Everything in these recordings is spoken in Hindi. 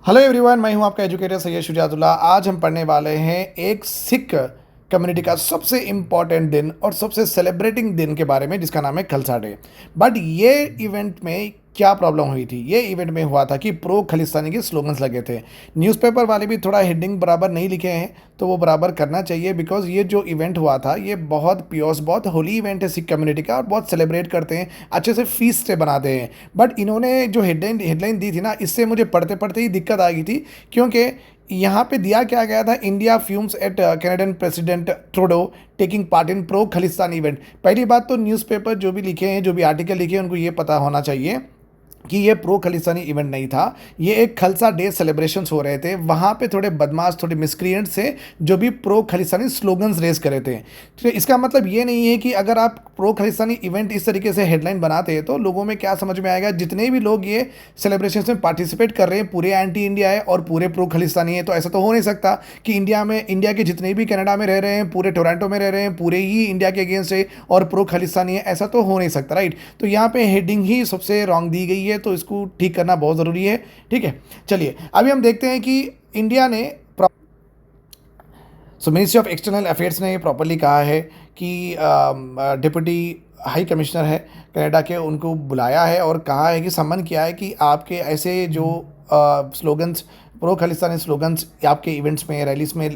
हेलो एवरीवन, मैं हूं आपका एजुकेटर सैयद शुजातुल्लाह। आज हम पढ़ने वाले हैं एक सिख कम्युनिटी का सबसे इम्पॉर्टेंट दिन और सबसे सेलिब्रेटिंग दिन के बारे में, जिसका नाम है खालसा डे। बट ये इवेंट में क्या प्रॉब्लम हुई थी? ये इवेंट में हुआ था कि प्रो खालिस्तानी के स्लोगन्स लगे थे। न्यूज़पेपर वाले भी थोड़ा हेडिंग बराबर नहीं लिखे हैं, तो वो बराबर करना चाहिए, बिकॉज ये जो इवेंट हुआ था ये बहुत पियोस, बहुत होली इवेंट है सिख कम्युनिटी का, और बहुत सेलिब्रेट करते हैं, अच्छे से फीस्ट से बनाते हैं। बट इन्होंने जो हेडलाइन दी थी ना, इससे मुझे पढ़ते पढ़ते ही दिक्कत आ गई थी, क्योंकि यहाँ पे दिया क्या गया था, India fumes at Canadian president Trudeau taking part in pro Khalistan event. पहली बात तो न्यूज़पेपर जो भी लिखे हैं, जो भी आर्टिकल लिखे हैं, उनको ये पता होना चाहिए कि ये प्रो खालिस्तानी इवेंट नहीं था, ये एक खालसा डे सेलिब्रेशंस हो रहे थे। वहाँ पे थोड़े बदमाश, थोड़े मिसक्रिएंट्स से जो भी प्रो खालिस्तानी स्लोगन्स रेज करे थे। तो इसका मतलब ये नहीं है कि अगर आप प्रो खालिस्तानी इवेंट इस तरीके से हेडलाइन बनाते हैं तो लोगों में क्या समझ में आएगा, जितने भी लोग ये सेलिब्रेशन में पार्टिसिपेट कर रहे हैं पूरे एंटी इंडिया है और पूरे प्रो खालिस्तानी है। तो ऐसा तो हो नहीं सकता कि इंडिया के जितने भी कनाडा में रह रहे हैं, पूरे टोरंटो में रह रहे हैं, पूरे ही इंडिया के अगेंस्ट है और प्रो खालिस्तानी है। ऐसा तो हो नहीं सकता, राइट? तो यहाँ पे हेडिंग ही सबसे रॉन्ग दी गई है, तो इसको ठीक करना बहुत ज़रूरी है। ठीक है, चलिए अभी हम देखते हैं कि इंडिया ने मिनिस्ट्री ऑफ एक्सटर्नल अफेयर्स ने प्रॉपरली कहा है कि डिप्टी हाई कमिश्नर है कनाडा के, उनको बुलाया है और कहा है कि सम्मन किया है कि आपके ऐसे जो स्लोगन्स, प्रो खालिस्तानी स्लोगन्स आपके इवेंट्स में, रैलीज में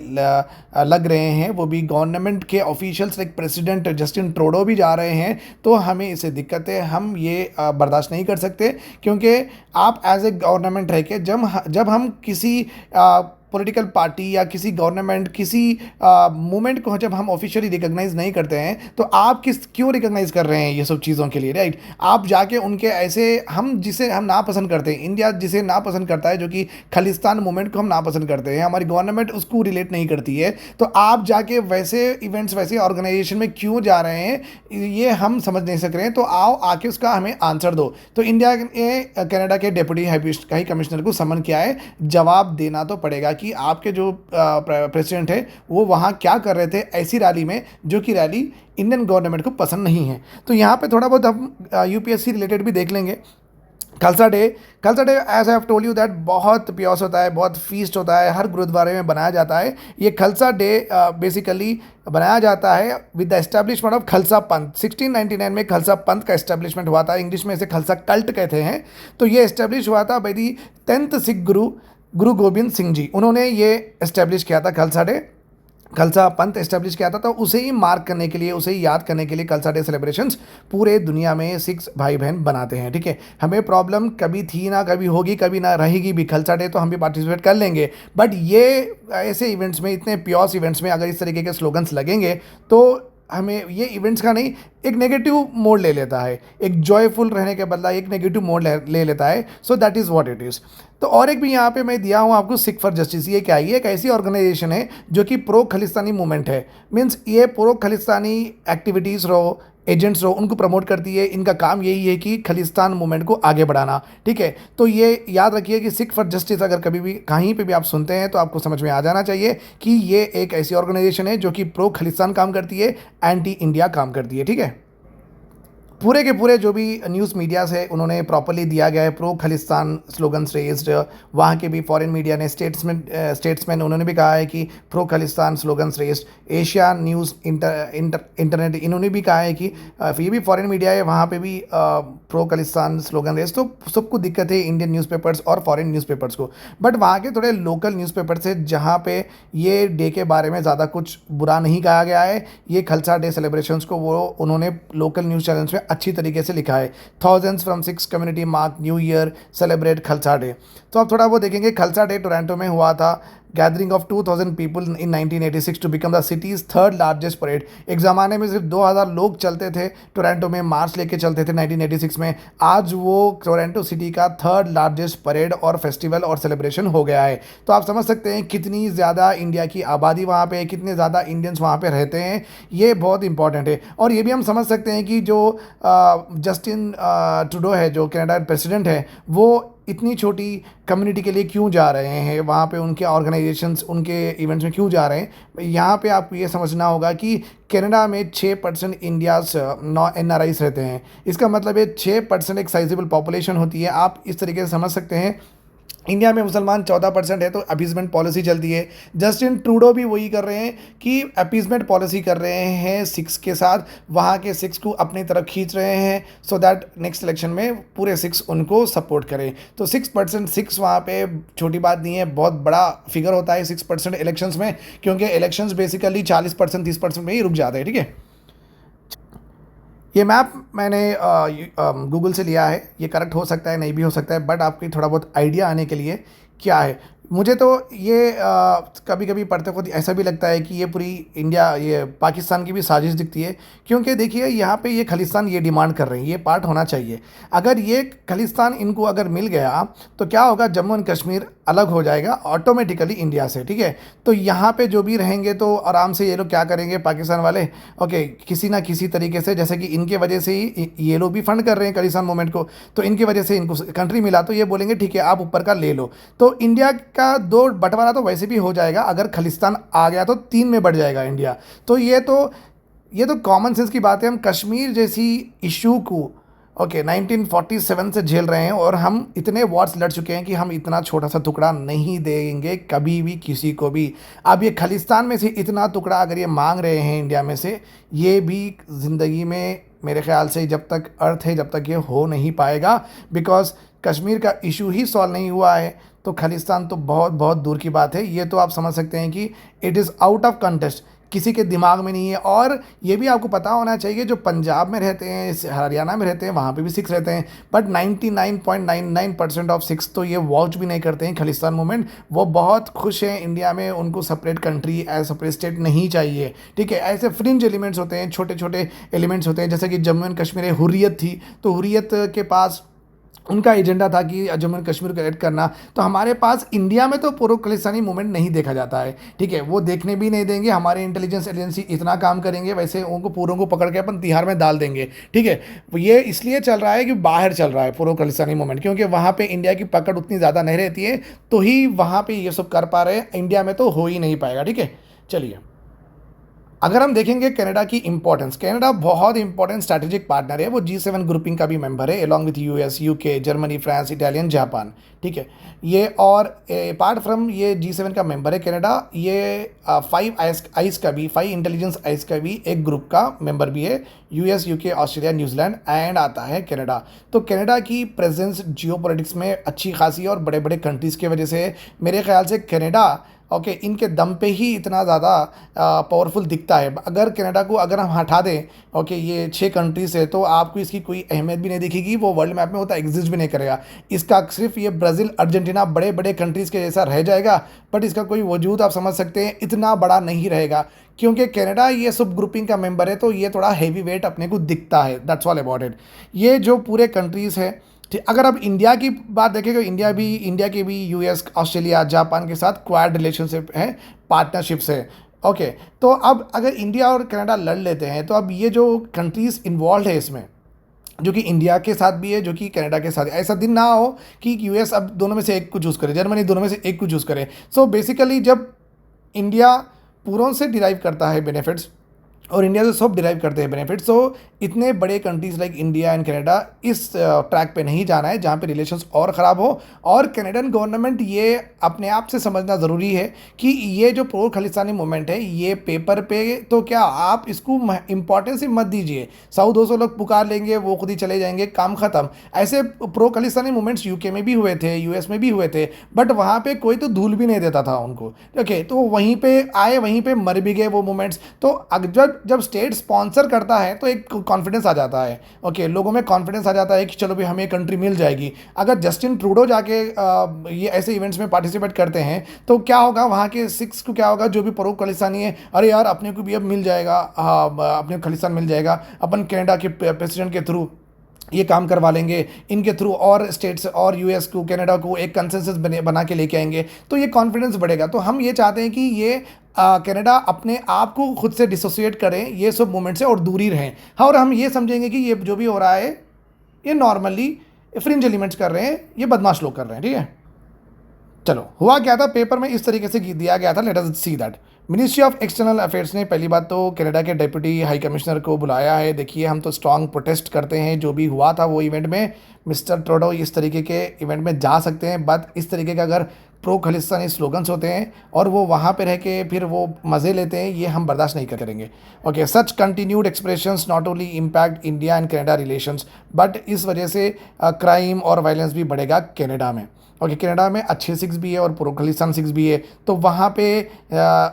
लग रहे हैं, वो भी गवर्नमेंट के officials like president Justin Trudeau भी जा रहे हैं, तो हमें इससे दिक्कत है, हम ये बर्दाश्त नहीं कर सकते। क्योंकि आप एज ए गवर्नमेंट रह के जब हम किसी पॉलिटिकल पार्टी या किसी गवर्नमेंट, किसी मूवमेंट को जब हम ऑफिशियली रिकॉग्नाइज नहीं करते हैं, तो आप क्यों रिकॉग्नाइज कर रहे हैं ये सब चीज़ों के लिए, राइट? आप जाके उनके ऐसे, जिसे हम नापसंद करते हैं, इंडिया जिसे नापसंद करता है, जो कि खालिस्तान मूवमेंट को हम नापसंद करते हैं, हमारी गवर्नमेंट उसको रिलेट नहीं करती है, तो आप जाके वैसे इवेंट्स, वैसे ऑर्गेनाइजेशन में क्यों जा रहे हैं, ये हम समझ नहीं सक रहे हैं। तो आओ आके उसका हमें आंसर दो। तो इंडिया ने कनाडा के डिप्टी हाई कमिश्नर को समन किया है, जवाब देना तो पड़ेगा कि आपके जो प्रेसिडेंट है वो वहाँ क्या कर रहे थे ऐसी रैली में, जो कि रैली इंडियन गवर्नमेंट को पसंद नहीं है। तो यहाँ पे थोड़ा बहुत हम यूपीएससी रिलेटेड भी देख लेंगे। Khalsa day as I have told you that बहुत पियोस होता है, बहुत फीस्ट होता है, हर गुरुद्वारे में बनाया जाता है। ये खालसा डे बेसिकली बनाया जाता है with the establishment of Khalsa पंथ। 1699 में खालसा पंथ का एस्टैब्लिशमेंट हुआ था, इंग्लिश में इसे खालसा कल्ट कहते हैं। तो ये एस्टैब्लिश हुआ था by the 10th Sikh Guru Gobind Singh ji, उन्होंने ये एस्टैब्लिश किया था खालसा डे, खालसा पंथ एस्टैब्लिश किया था। तो उसे ही मार्क करने के लिए, उसे ही याद करने के लिए खालसा डे सेलिब्रेशंस पूरे दुनिया में सिख भाई बहन बनाते हैं। ठीक है, हमें प्रॉब्लम कभी थी ना, कभी होगी, कभी ना रहेगी भी। खालसा डे तो हम भी पार्टिसिपेट कर लेंगे, बट ये ऐसे इवेंट्स में, इतने प्योस इवेंट्स में अगर इस तरीके के स्लोगन्स लगेंगे तो हमें ये इवेंट्स का नहीं, एक नेगेटिव मोड ले लेता है, एक जॉयफुल रहने के बदला एक नेगेटिव मोड ले लेता है। So that is what it is. तो और एक भी यहाँ पे मैं दिया हूँ आपको, सिख फॉर जस्टिस। ये क्या है? ये एक ऐसी ऑर्गेनाइजेशन है जो कि प्रो खालिस्तानी मूवमेंट है। मीन्स ये प्रो खालिस्तानी एक्टिविटीज़ रहो, एजेंट्स रहो, उनको प्रमोट करती है। इनका काम यही है कि खालिस्तान मूवमेंट को आगे बढ़ाना। ठीक है, तो ये याद रखिए कि सिख फॉर जस्टिस अगर कभी भी कहीं पे भी आप सुनते हैं तो आपको समझ में आ जाना चाहिए कि ये एक ऐसी ऑर्गेनाइजेशन है जो कि प्रो खालिस्तान काम करती है, एंटी इंडिया काम करती है। ठीक है, पूरे के पूरे जो भी न्यूज़ मीडियाज़ है उन्होंने प्रॉपरली दिया गया है प्रो खालिस्तान स्लोगन्स रेज्ड। वहाँ के भी फॉरेन मीडिया ने, स्टेट्समैन उन्होंने भी कहा है कि pro Khalistan slogans raised. Asia news internet इन्होंने भी कहा है कि ये भी फॉरेन मीडिया है, वहाँ पे भी प्रो खालिस्तान स्लोगन रेज। तो सबको दिक्कत है, इंडियन न्यूज़पेपर्स और फॉरेन न्यूज़पेपर्स को। बट वहाँ के थोड़े लोकल न्यूज़पेपर्स है जहाँ पे ये डे के बारे में ज़्यादा कुछ बुरा नहीं कहा गया है। ये खालसा डे सेलिब्रेशंस को वो उन्होंने लोकल न्यूज़ चैनल्स में अच्छी तरीके से लिखा है। Thousands from six community mark new year celebrate Khalsa day. तो आप थोड़ा वो देखेंगे, खालसा डे टोरंटो में हुआ था। Gathering of 2000 people in 1986 to become the city's third largest parade. एक ज़माने में सिर्फ 2000 लोग चलते थे टोरंटो में, मार्च लेके चलते थे 1986 में। आज वो टोरंटो सिटी का थर्ड लार्जेस्ट परेड और फेस्टिवल और सेलिब्रेशन हो गया है। तो आप समझ सकते हैं कितनी ज़्यादा इंडिया की आबादी वहाँ पे है, कितने ज़्यादा इंडियंस वहाँ पे रहते हैं। ये बहुत इंपॉर्टेंट है। और ये भी हम समझ सकते हैं कि जो जस्टिन ट्रूडो है, जो कनाडा प्रेसिडेंट है, वो इतनी छोटी कम्युनिटी के लिए क्यों जा रहे हैं वहाँ पे, उनके ऑर्गेनाइजेशंस, उनके इवेंट्स में क्यों जा रहे हैं। यहाँ पे आपको ये समझना होगा कि कनाडा में 6% इंडियाज़ NRIs रहते हैं। इसका मतलब है 6% एक साइजेबल पॉपुलेशन होती है। आप इस तरीके से समझ सकते हैं इंडिया में मुसलमान 14% है तो अपीजमेंट पॉलिसी चलती है। जस्टिन ट्रूडो भी वही कर रहे हैं कि अपीजमेंट पॉलिसी कर रहे हैं सिख्स के साथ, वहाँ के सिख्स को अपनी तरफ खींच रहे हैं सो दैट नेक्स्ट इलेक्शन में पूरे सिख्स उनको सपोर्ट करें। तो 6% सिख्स वहाँ पे छोटी बात नहीं है, बहुत बड़ा फिगर होता है 6% इलेक्शंस में, क्योंकि इलेक्शंस बेसिकली 40% 30% में ही रुक जाते हैं। ठीक है, ये मैप मैंने गूगल से लिया है, ये करेक्ट हो सकता है नहीं भी हो सकता है, बट आपको थोड़ा बहुत आइडिया आने के लिए क्या है। मुझे तो ये कभी कभी पढ़ते खुद ऐसा भी लगता है कि ये पूरी इंडिया, ये पाकिस्तान की भी साजिश दिखती है, क्योंकि देखिए यहाँ पे ये खलिस्तान ये डिमांड कर रहे हैं, ये पार्ट होना चाहिए। अगर ये खलिस्तान इनको अगर मिल गया तो क्या होगा, जम्मू एंड कश्मीर अलग हो जाएगा ऑटोमेटिकली इंडिया से। ठीक है, तो यहाँ पे जो भी रहेंगे तो आराम से ये लोग क्या करेंगे पाकिस्तान वाले, ओके, किसी ना किसी तरीके से, जैसे कि इनके वजह से ही ये लोग भी फंड कर रहे हैं खलिस्तान मूवमेंट को, तो इनकी वजह से इनको कंट्री मिला तो ये बोलेंगे ठीक है आप ऊपर का ले लो। तो इंडिया का दो बंटवारा तो वैसे भी हो जाएगा, अगर खलिस्तान आ गया तो 3 में बढ़ जाएगा इंडिया। तो ये तो कॉमन सेंस की बात है। हम कश्मीर जैसी इशू को ओके 1947 से झेल रहे हैं और हम इतने वॉर्स लड़ चुके हैं कि हम इतना छोटा सा टुकड़ा नहीं देंगे कभी भी किसी को भी। अब ये खलिस्तान में से इतना टुकड़ा अगर ये मांग रहे हैं इंडिया में से, ये भी ज़िंदगी में मेरे ख्याल से जब तक अर्थ है जब तक ये हो नहीं पाएगा, बिकॉज कश्मीर का इशू ही सॉल्व नहीं हुआ है तो खलिस्तान तो बहुत बहुत दूर की बात है। ये तो आप समझ सकते हैं कि it is out of contest, किसी के दिमाग में नहीं है। और ये भी आपको पता होना चाहिए, जो पंजाब में रहते हैं, हरियाणा में रहते हैं, वहाँ पे भी सिख्स रहते हैं, बट 99.99% ऑफ सिख्स तो ये वॉच भी नहीं करते हैं खलिस्तान मूवमेंट। वो बहुत खुश हैं इंडिया में, उनको separate country as separate state नहीं चाहिए। ठीक है, ऐसे फ्रिंज एलिमेंट्स होते हैं, छोटे छोटे एलिमेंट्स होते हैं, जैसे कि जम्मू एंड कश्मीर हुर्रियत थी, तो हुर्रियत के पास उनका एजेंडा था कि जम्मू एंड कश्मीर को ऐड करना। तो हमारे पास इंडिया में तो प्रो खलिस्तानी मूवमेंट नहीं देखा जाता है। ठीक है, वो देखने भी नहीं देंगे, हमारे इंटेलिजेंस एजेंसी इतना काम करेंगे, वैसे उनको पूरों को पकड़ के अपन तिहाड़ में डाल देंगे। ठीक है, ये इसलिए चल रहा है कि बाहर चल रहा है प्रो खलिस्तानी मूवमेंट, क्योंकि वहाँ पर इंडिया की पकड़ उतनी ज़्यादा नहीं रहती है, तो ही वहाँ पर ये सब कर पा रहे हैं। इंडिया में तो हो ही नहीं पाएगा। ठीक है, चलिए अगर हम देखेंगे कनाडा की इंपॉर्टेंस, कनाडा बहुत इंपॉर्टेंट स्ट्रैटेजिक पार्टनर है, वो G7 ग्रुपिंग का भी मेंबर है along with US, UK, Germany, France, Italian, Japan. ठीक है, ये और अपार्ट फ्रॉम ये G7 का मेंबर है कनाडा, ये 5 इंटेलिजेंस आइस का भी एक ग्रुप का मेंबर भी है, US, UK, Australia, New Zealand and आता है कनाडा। तो कनाडा की प्रेजेंस जियोपॉलिटिक्स में अच्छी खासी और बड़े बड़े कंट्रीज़ की वजह से मेरे ख्याल से कनाडा ओके इनके दम पे ही इतना ज़्यादा पावरफुल दिखता है। अगर कनाडा को अगर हम हटा दें ओके ये 6 कंट्रीज है, तो आपको इसकी कोई अहमियत भी नहीं दिखेगी, वो वर्ल्ड मैप में होता एग्जिस्ट भी नहीं करेगा। इसका सिर्फ ये ब्राज़ील, अर्जेंटीना बड़े बड़े कंट्रीज़ के जैसा रह जाएगा, बट इसका कोई वजूद आप समझ सकते हैं इतना बड़ा नहीं रहेगा, क्योंकि कनाडा ये सब ग्रुपिंग का मेंबर है, तो ये थोड़ा हैवी वेट अपने को दिखता है। That's all about it. ये जो पूरे कंट्रीज़ है, ठीक, अगर अब इंडिया की बात देखें तो इंडिया के भी US, ऑस्ट्रेलिया, जापान के साथ क्वाड रिलेशनशिप है, पार्टनरशिप्स है। ओके, तो अब अगर इंडिया और कनाडा लड़ लेते हैं तो अब ये जो कंट्रीज़ इन्वॉल्व है इसमें, जो कि इंडिया के साथ भी है, जो कि कनाडा के साथ है, ऐसा दिन ना हो कि US अब दोनों में से एक को चूज़ करे, जर्मनी दोनों में से एक को चूज़ करे। सो बेसिकली जब इंडिया पूरों से डिराइव करता है बेनिफिट्स और इंडिया से सब डिराइव करते हैं बेनिफिट्स, तो इतने बड़े countries like India and Canada इस ट्रैक पे नहीं जाना है जहाँ पे रिलेशंस और ख़राब हो। और कनाडियन गवर्नमेंट ये अपने आप से समझना ज़रूरी है कि ये जो प्रो खालिस्तानी मूवमेंट है, ये पेपर पे तो क्या आप इसको इंपॉर्टेंस ही मत दीजिए, 100-200 लोग पुकार लेंगे, वो खुद ही चले जाएंगे, काम ख़त्म। ऐसे प्रो खालिस्तानी मूवमेंट्स UK में भी हुए थे, US में भी हुए थे, बट वहाँ पर कोई तो धूल भी नहीं देता था उनको। ओके, तो वहीं पर आए, वहीं पर मर भी गए वो मूवमेंट्स। तो जब स्टेट स्पॉन्सर करता है तो एक कॉन्फिडेंस आ जाता है, ओके, लोगों में कॉन्फिडेंस आ जाता है कि चलो भी हमें कंट्री मिल जाएगी। अगर जस्टिन ट्रूडो जाके ये ऐसे इवेंट्स में पार्टिसिपेट करते हैं तो क्या होगा, वहाँ के सिख्स को क्या होगा, जो भी प्रो खालिस्तानी है, अरे यार अपने को भी अब मिल जाएगा, अपने खालिस्तान मिल जाएगा, अपन कनाडा के प्रेसिडेंट के थ्रू ये काम करवा लेंगे, इनके थ्रू और स्टेट्स और US को, कनाडा को एक कंसेंसस बना के लेके आएंगे, तो ये कॉन्फिडेंस बढ़ेगा। तो हम ये चाहते हैं कि ये कनाडा अपने आप को खुद से डिसोसिएट करें ये सब मूवमेंट से और दूरी रहें। हाँ, और हम ये समझेंगे कि ये जो भी हो रहा है ये नॉर्मली फ्रिंज एलिमेंट्स कर रहे हैं, ये बदमाश लोग कर रहे हैं। ठीक है, चलो हुआ क्या था, पेपर में इस तरीके से दिया गया था, let us see that. Ministry of external affairs ने पहली बात तो कनाडा के डिप्टी हाई कमिश्नर को बुलाया है। देखिए, हम तो स्ट्रांग प्रोटेस्ट करते हैं, जो भी हुआ था वो इवेंट में। मिस्टर ट्रूडो इस तरीके के इवेंट में जा सकते हैं, बट इस तरीके का अगर प्रो खालिस्तानी स्लोगन्स होते हैं और वो वहाँ पे रह के फिर वो मज़े लेते हैं, ये हम बर्दाश्त नहीं करेंगे। Okay, such continued expressions not only impact India and Canada relations, but इस वजह से क्राइम और वायलेंस भी बढ़ेगा कनाडा में। ओके, कनाडा में अच्छे सिख्स भी है और प्रो खालिस्तान सिख्स भी है, तो वहाँ पे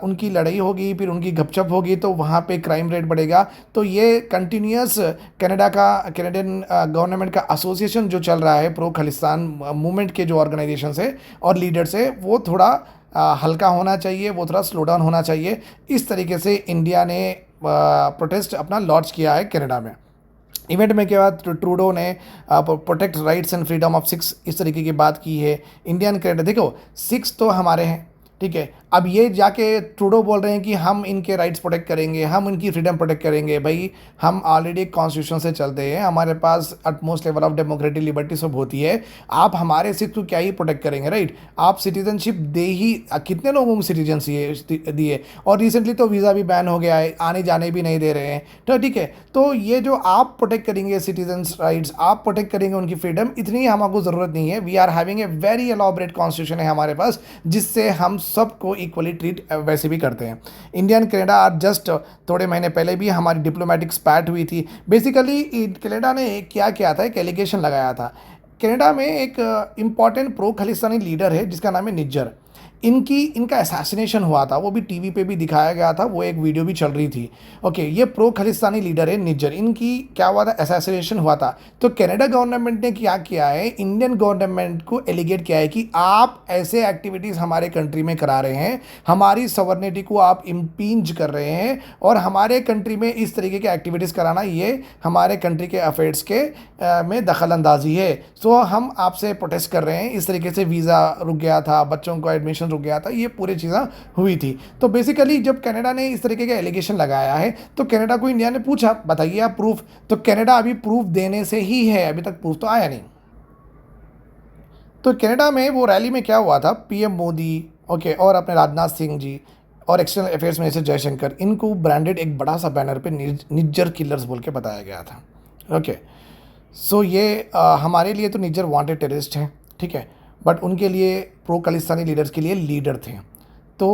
उनकी लड़ाई होगी, फिर उनकी गपशप होगी, तो वहाँ पे क्राइम रेट बढ़ेगा। तो ये कंटिन्यूस कैनेडियन गवर्नमेंट का एसोसिएशन जो चल रहा है प्रो खालिस्तान मूवमेंट के जो ऑर्गेनाइजेशन है और लीडर्स है, वो थोड़ा हल्का होना चाहिए, वो थोड़ा स्लो डाउन होना चाहिए। इस तरीके से इंडिया ने प्रोटेस्ट अपना लॉन्च किया है कनाडा में। इवेंट में के बाद ट्रूडो ने protect rights and freedom of six इस तरीके की बात की है। इंडियन कनाडा, देखो सिक्स तो हमारे हैं, ठीक है। अब ये जाके ट्रूडो बोल रहे हैं कि हम इनके राइट्स प्रोटेक्ट करेंगे, हम इनकी फ्रीडम प्रोटेक्ट करेंगे। भाई, हम ऑलरेडी एक कॉन्स्टिट्यूशन से चलते हैं, हमारे पास utmost level of democratic liberty सब होती है। आप हमारे सिख को क्या ही प्रोटेक्ट करेंगे, राइट। आप सिटीजनशिप दे ही, कितने लोगों को सिटीजनशिप दिए, और रिसेंटली तो वीज़ा भी बैन हो गया है, आने जाने भी नहीं दे रहे हैं, तो ठीक है। तो ये जो आप प्रोटेक्ट करेंगे सिटीजन्स राइट्स, आप प्रोटेक्ट करेंगे उनकी फ्रीडम, इतनी हमको ज़रूरत नहीं है। We are having a very elaborate constitution है हमारे पास, जिससे हम सबको इक्वली ट्रीट वैसे भी करते हैं। इंडियन कनाडा आर जस्ट थोड़े महीने पहले भी हमारी डिप्लोमेटिक स्पैट हुई थी। बेसिकली कनाडा ने क्या किया था, एक एलिगेशन लगाया था। कनाडा में एक इम्पॉर्टेंट प्रो खालिस्तानी लीडर है जिसका नाम है निज्जर। इनका असैसिनेशन हुआ था, वो भी टीवी पे भी दिखाया गया था, वो एक वीडियो भी चल रही थी। ओके, ये प्रो खालिस्तानी लीडर है निज्जर, इनकी क्या हुआ था, असैसिनेशन हुआ था। तो कनाडा गवर्नमेंट ने क्या किया है, इंडियन गवर्नमेंट को एलिगेट किया है कि आप ऐसे एक्टिविटीज़ हमारे कंट्री में करा रहे हैं, हमारी सवर्निटी को आप इम्पींज कर रहे हैं, और हमारे कंट्री में इस तरीके के एक्टिविटीज़ कराना ये हमारे कंट्री के अफेयर्स के में दखल अंदाजी है। सो हम आपसे प्रोटेस्ट कर रहे हैं। इस तरीके से वीज़ा रुक गया था, बच्चों का एडमिशन रुक गया था, ये पूरी चीज़ें हुई थी। तो बेसिकली जब कनाडा ने इस तरीके का एलिगेशन लगाया है, तो कनाडा को इंडिया ने पूछा बताइए आप प्रूफ, तो कनाडा अभी प्रूफ देने से ही है, अभी तक प्रूफ तो आया नहीं। तो कनाडा में वो रैली में क्या हुआ था, पीएम मोदी, ओके, और अपने राजनाथ सिंह जी और एक्सटर्नल अफेयर्स मिनिस्टर जयशंकर, इनको ब्रांडेड एक बड़ा सा बैनर पे निज्जर किलर्स बोल के बताया गया था। ओके, सो ये हमारे लिए तो निज्जर वांटेड टेररिस्ट हैं, ठीक है, बट उनके लिए प्रो खालिस्तानी लीडर्स के लिए लीडर थे। तो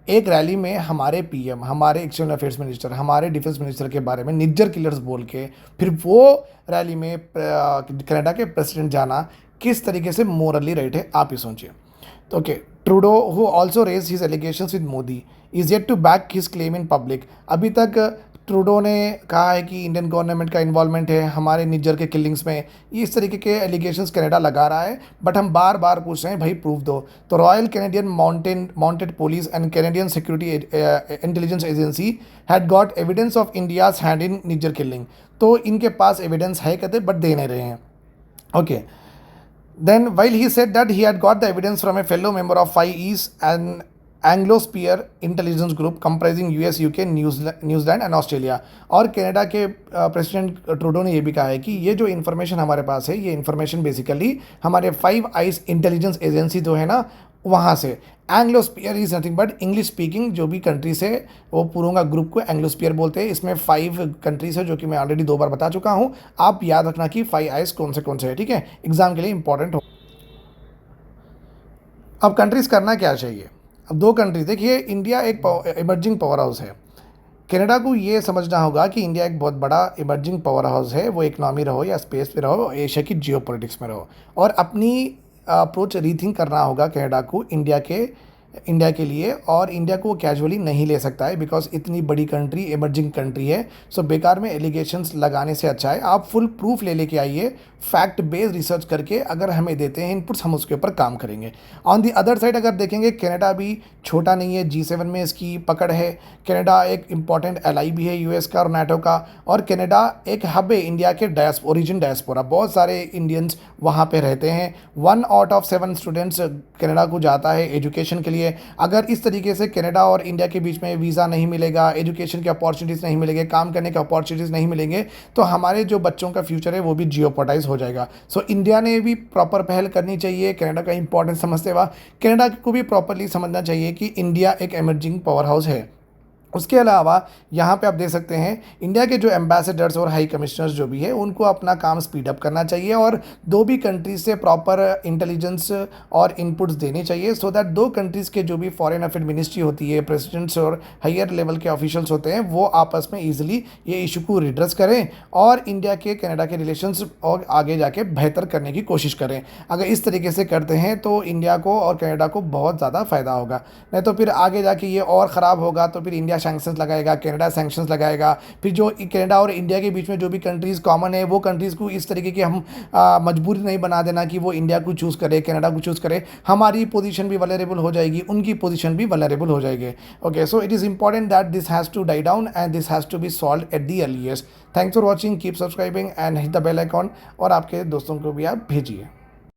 एक रैली में हमारे पीएम, हमारे एक्सटर्नल अफेयर्स मिनिस्टर, हमारे डिफेंस मिनिस्टर के बारे में निज्जर किलर्स बोल के फिर वो रैली में कनाडा के प्रेसिडेंट जाना किस तरीके से मोरली राइट है, आप ही सोचिए। तो okay, Trudeau who also raise his allegations with Modi is yet to back his claim in public. अभी तक ट्रूडो ने कहा है कि इंडियन गवर्नमेंट का इन्वॉल्वमेंट है हमारे निज्जर के किलिंग्स में, इस तरीके के एलिगेशंस कनाडा लगा रहा है, बट हम बार बार पूछ रहे हैं भाई प्रूफ दो। तो royal Canadian mounted police and Canadian security intelligence agency had got evidence of India's hand in Nijjar killing. तो इनके पास एविडेंस है कहते, बट दे नहीं रहे हैं। Okay, then while he said that he had got the evidence from a fellow member of 5 E's, an Anglo-Spear intelligence group comprising US, UK, New Zealand and Australia. और कनाडा के प्रेसिडेंट ट्रूडो ने यह भी कहा है कि ये जो इन्फॉर्मेशन हमारे पास है, ये इन्फॉर्मेशन बेसिकली हमारे 5 आइज इंटेलिजेंस एजेंसी जो है ना, वहाँ से। Anglosphere is nothing but English speaking जो भी कंट्रीज है, वो पूरा ग्रुप को एंग्लोस्पियर बोलते हैं। इसमें 5 कंट्रीज है, जो कि मैं ऑलरेडी 2 बार बता चुका हूँ। आप याद रखना कि 5 आइज कौन से है, ठीक है, एग्जाम के लिए इंपॉर्टेंट हो। अब कंट्रीज करना क्या चाहिए, अब 2 कंट्रीज देखिए। इंडिया एक इमर्जिंग पावर हाउस है। कनाडा को ये समझना होगा कि इंडिया एक बहुत बड़ा इमर्जिंग पावर हाउस है, वो इकनॉमी रहो या स्पेस पे रहो, एशिया की जियो पॉलिटिक्स में रहो, और अपनी अप्रोच रीथिंक करना होगा कनाडा को इंडिया के लिए। और इंडिया को वो कैजुअली नहीं ले सकता है, बिकॉज इतनी बड़ी कंट्री, इमर्जिंग कंट्री है। सो बेकार में एलिगेशंस लगाने से अच्छा है आप फुल प्रूफ ले लेके आइए, फैक्ट बेस्ड रिसर्च करके अगर हमें देते हैं इनपुट्स, हम उसके ऊपर काम करेंगे। ऑन दी अदर साइड अगर देखेंगे, कनाडा भी छोटा नहीं है, G7 में इसकी पकड़ है। कनाडा एक इम्पॉर्टेंट एलाई भी है यूएस का और नाटो का, और कनाडा एक हब है इंडिया के ओरिजिन डायस्पोरा, बहुत सारे इंडियंस वहाँ पे रहते हैं। 1 आउट ऑफ 7 स्टूडेंट्स कनाडा को जाता है एजुकेशन के लिए। अगर इस तरीके से कनाडा और इंडिया के बीच में वीज़ा नहीं मिलेगा, एजुकेशन की अपॉर्चुनिटीज़ नहीं मिलेंगे, काम करने के अपॉर्चुनिटीज़ नहीं मिलेंगे, तो हमारे जो बच्चों का फ्यूचर है वो भी जियोपोटाइज हो जाएगा। सो इंडिया ने भी प्रॉपर पहल करनी चाहिए, कनाडा का इंपॉर्टेंस समझते हुए कनाडा को भी प्रॉपरली समझना चाहिए कि इंडिया एक एमर्जिंग पावर हाउस है। उसके अलावा यहाँ पे आप देख सकते हैं इंडिया के जो एम्बेसडर्स और हाई कमिश्नर्स जो भी है उनको अपना काम स्पीड अप करना चाहिए और दो भी कंट्रीज से प्रॉपर इंटेलिजेंस और इनपुट्स देने चाहिए, सो दैट दो कंट्रीज़ के जो भी फॉरेन अफेयर मिनिस्ट्री होती है, प्रेसिडेंट्स और हायर लेवल के ऑफिशियल्स होते हैं, वो आपस में ईजिली ये इशू को रिड्रेस करें और इंडिया के कनाडा के रिलेशंस और आगे जाके बेहतर करने की कोशिश करें। अगर इस तरीके से करते हैं तो इंडिया को और कनाडा को बहुत ज़्यादा फ़ायदा होगा, नहीं तो फिर आगे जाके ये और ख़राब होगा। तो फिर इंडिया सैंक्शंस लगाएगा, कनाडा सैंक्शंस लगाएगा, फिर जो कनाडा और इंडिया के बीच में जो भी कंट्रीज़ कॉमन है वो कंट्रीज़ को इस तरीके की हम मजबूरी नहीं बना देना कि वो इंडिया को चूज़ करे, कनाडा को चूज़ करे। हमारी पोजीशन भी वल्नरेबल हो जाएगी, उनकी पोजीशन भी वल्नरेबल हो जाएगी। Okay, so it is important that this has to die down and this has to be solve at the earliest. Thanks for watching, keep subscribing and hit the bell icon और आपके दोस्तों को भी आप भेजिए।